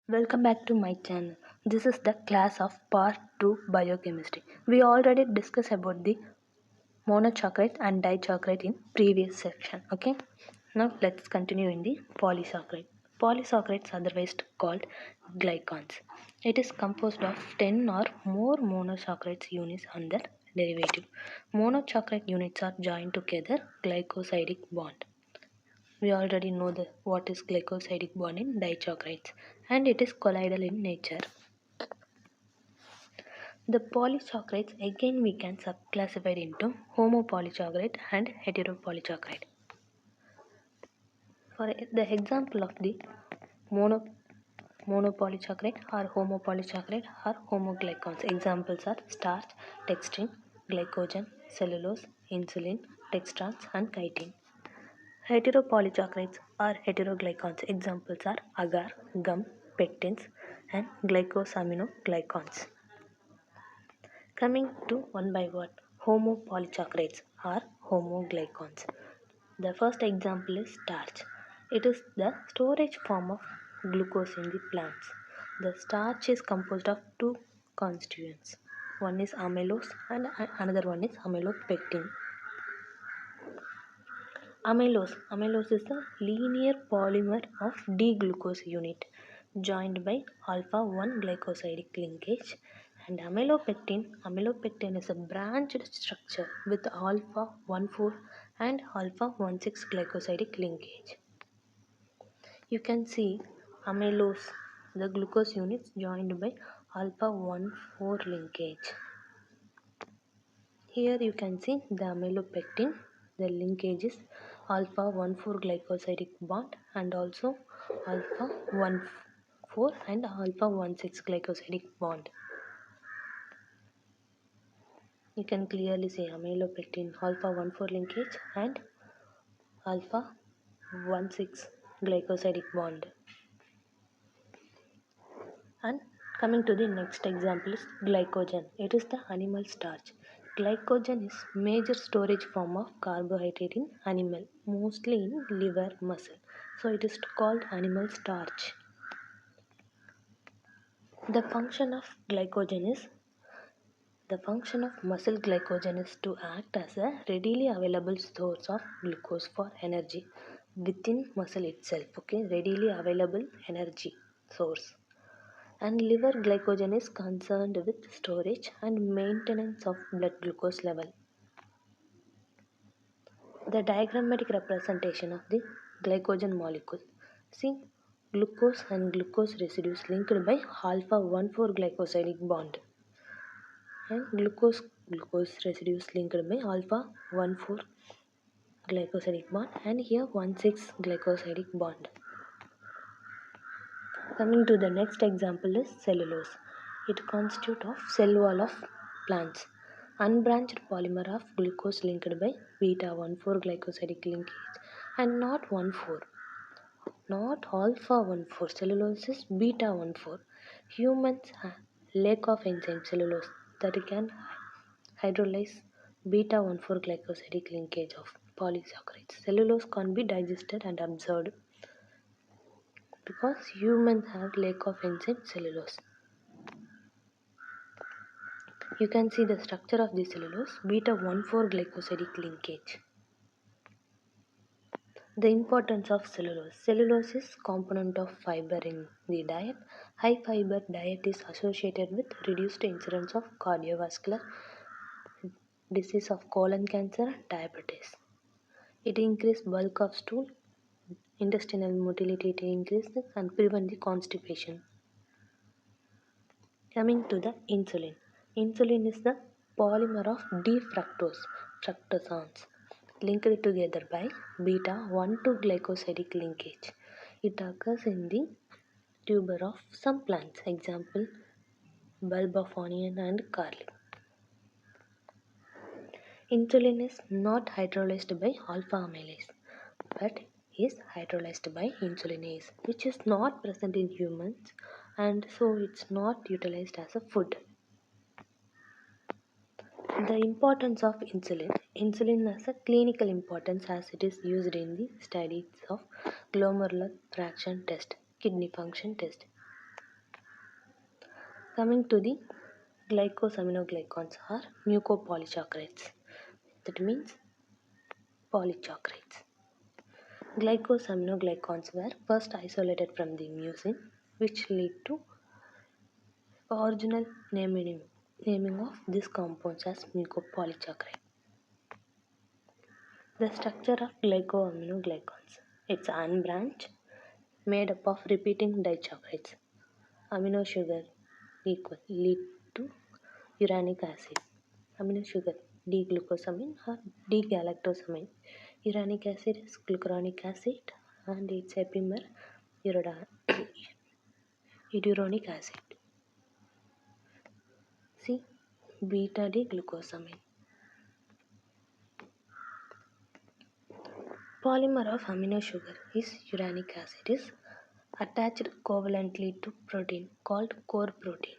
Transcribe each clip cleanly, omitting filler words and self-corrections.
Welcome back to my channel. This is the class of part 2 biochemistry. We already discussed about the monosaccharide and disaccharide in previous section. Okay. Now let's continue in the polysaccharide. Polysaccharides otherwise called glycans. It is composed of 10 or more monosaccharides units and their derivative. Monosaccharide units are joined together glycosidic bond. We already know what is glycosidic bond in disaccharides, and it is colloidal in nature. The polysaccharides again we can subclassify into homopolysaccharide and heteropolysaccharide. For the example of the monopolysaccharide or homopolysaccharide or homoglycans, examples are starch, dextrin, glycogen, cellulose, insulin, dextrans and chitin. Heteropolysaccharides or heteroglycans, examples are agar, gum, pectins and glycosaminoglycans. Coming to one by one, homopolysaccharides or homoglycans. The first example is starch. It is the storage form of glucose in the plants. The starch is composed of two constituents. One is amylose and another one is amylopectin. Amylose is the linear polymer of D-glucose unit joined by alpha-1 glycosidic linkage, and amylopectin is a branched structure with alpha-1,4 and alpha-1,6 glycosidic linkage. You can see amylose, the glucose units joined by alpha-1,4 linkage. Here you can see the amylopectin, the linkage is alpha-1,4 glycosidic bond and also alpha-1,4 and alpha-1,6 glycosidic bond. You can clearly see amylopectin alpha-1,4 linkage and alpha-1,6 glycosidic bond. And coming to the next example is glycogen. It is the animal starch. Glycogen is major storage form of carbohydrate in animal, mostly in liver muscle. So it is called animal starch. The function of muscle glycogen is to act as a readily available source of glucose for energy within muscle itself. Okay, readily available energy source. And liver glycogen is concerned with storage and maintenance of blood glucose level. The diagrammatic representation of the glycogen molecule. See, glucose and glucose residues linked by alpha-1,4 glycosidic bond, and glucose residues linked by alpha-1,4 glycosidic bond, and here 1,6 glycosidic bond. Coming to the next example is cellulose. It constitutes of cell wall of plants. Unbranched polymer of glucose linked by beta-1,4 glycosidic linkage and not 1,4. Not alpha-1,4. Cellulose is beta-1,4. Humans have lack of enzyme cellulose that can hydrolyze beta-1,4 glycosidic linkage of polysaccharides. Cellulose can't be digested and absorbed because humans have lack of enzyme cellulose. You can see the structure of the cellulose, beta-1,4 glycosidic linkage. The importance of cellulose. Cellulose is component of fiber in the diet. High fiber diet is associated with reduced incidence of cardiovascular disease of colon cancer and diabetes. It increases bulk of stool, intestinal motility increases and prevent the constipation. Coming to the insulin. Insulin is the polymer of fructosones linked together by beta-1,2 glycosidic linkage. It occurs in the tuber of some plants, example bulb of onion and garlic. Insulin is not hydrolyzed by alpha amylase but is hydrolyzed by insulinase, which is not present in humans and so it's not utilized as a food. The importance of insulin. Insulin has a clinical importance as it is used in the studies of glomerular fraction test, kidney function test. Coming to the glycosaminoglycans are mucopolysaccharides. That means polysaccharides. Glycosaminoglycans were first isolated from the mucin, which lead to original naming of these compounds as mucopolysaccharide. The structure of glycosaminoglycans. It's unbranched, made up of repeating disaccharides. Amino sugar equal lead to uranic acid. Amino sugar D-glucosamine or D-galactosamine. Uranic acid is glucuronic acid and its epimer uronic acid. See, beta D-glucosamine. Polymer of amino sugar is uranic acid is attached covalently to protein called core protein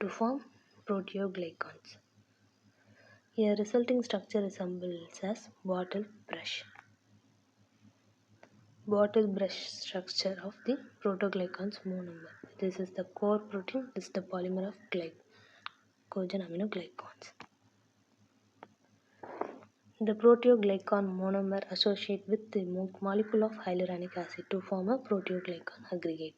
to form proteoglycans. A resulting structure resembles as bottle brush structure of the proteoglycans monomer. This is the core protein, this is the polymer of glycosaminoglycans. The proteoglycan monomer associate with the molecule of hyaluronic acid to form a proteoglycan aggregate.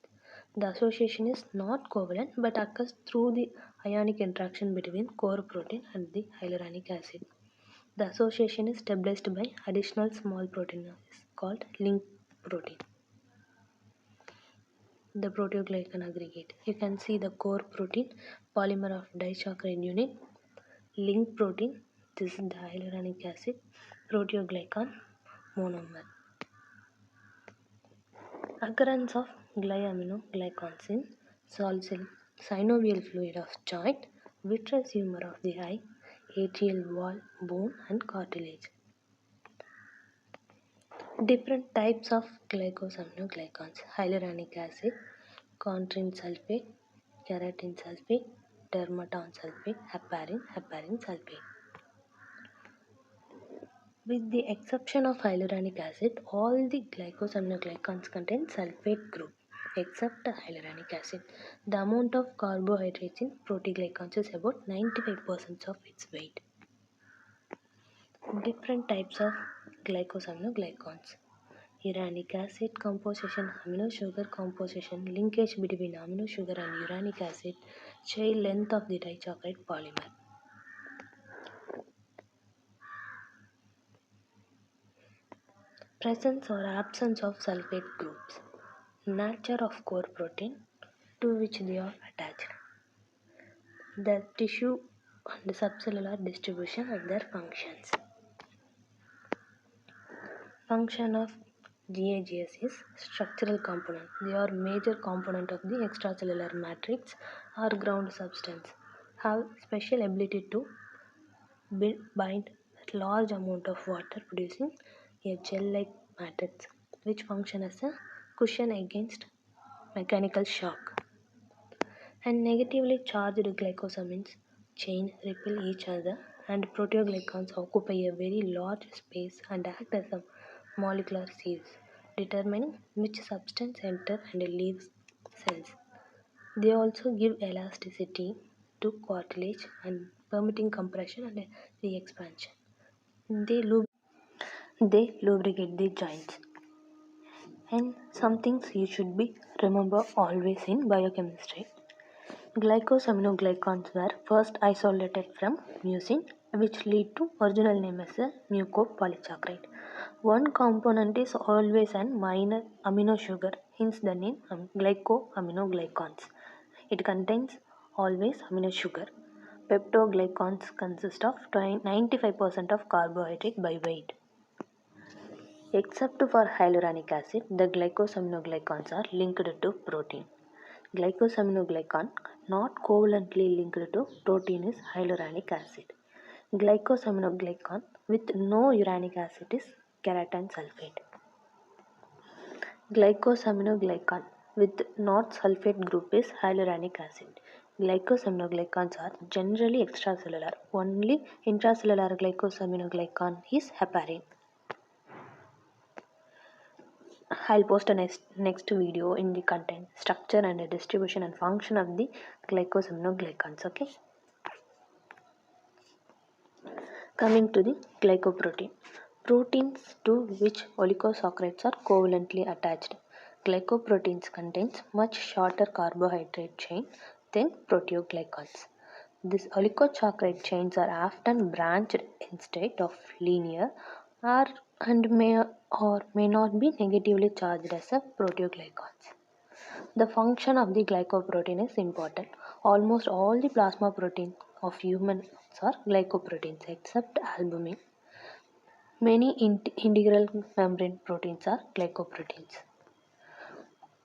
The association is not covalent but occurs through the ionic interaction between core protein and the hyaluronic acid. The association is stabilized by additional small protein called link protein. The proteoglycan aggregate. You can see the core protein, polymer of disaccharide unit, link protein, this is the hyaluronic acid, proteoglycan monomer. Occurrence of glycosaminoglycans in synovial fluid of joint, vitreous humor of the eye, atrial wall, bone and cartilage. Different types of glycosaminoglycans: hyaluronic acid, chondrin sulfate, keratin sulfate, dermaton sulfate, heparin sulfate. With the exception of hyaluronic acid, all the glycosaminoglycans contain sulfate group except hyaluronic acid. The amount of carbohydrates in proteoglycans is about 95% of its weight. Different types of glycosaminoglycans: uranic acid composition, amino sugar composition, linkage between amino sugar and uranic acid, chain length of the disaccharide polymer. Presence or absence of sulfate groups. Nature of core protein to which they are attached. The tissue and subcellular distribution and their functions. Function of GAGs is structural component. They are major component of the extracellular matrix or ground substance. Have special ability to bind large amount of water producing a gel-like matrix which function as a cushion against mechanical shock. And negatively charged glycosamines chain repel each other and proteoglycans occupy a very large space and act as a molecular sieves, determining which substance enter and leaves cells. They also give elasticity to cartilage and permitting compression and re-expansion. They lubricate the joints. And some things you should be remember always in biochemistry. Glycosaminoglycans were first isolated from mucin, which lead to original name as a mucopolysaccharide. One component is always an minor amino sugar, hence the name glycosaminoglycans. It contains always amino sugar. Peptoglycans consist of 95% of carbohydrate by weight. Except for hyaluronic acid, the glycosaminoglycans are linked to protein. Glycosaminoglycan not covalently linked to protein is hyaluronic acid. Glycosaminoglycan with no uranic acid is keratin sulfate. Glycosaminoglycan with not sulfate group is hyaluronic acid. Glycosaminoglycans are generally extracellular. Only intracellular glycosaminoglycan is heparin. I'll post a next video in the content, structure and the distribution and function of the glycosaminoglycans. Okay. Coming to the glycoprotein. Proteins to which oligosaccharides are covalently attached. Glycoproteins contains much shorter carbohydrate chain than proteoglycans. These oligosaccharide chains are often branched instead of linear or and may or may not be negatively charged as a proteoglycans. The function of the glycoprotein is important. Almost all the plasma proteins of humans are glycoproteins except albumin. Many integral membrane proteins are glycoproteins.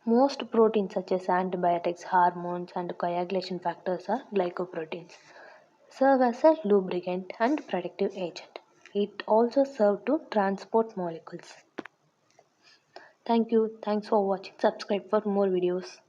Most proteins such as antibiotics, hormones and coagulation factors are glycoproteins. Serve as a lubricant and protective agent. It also serves to transport molecules. Thank you. Thanks for watching. Subscribe for more videos.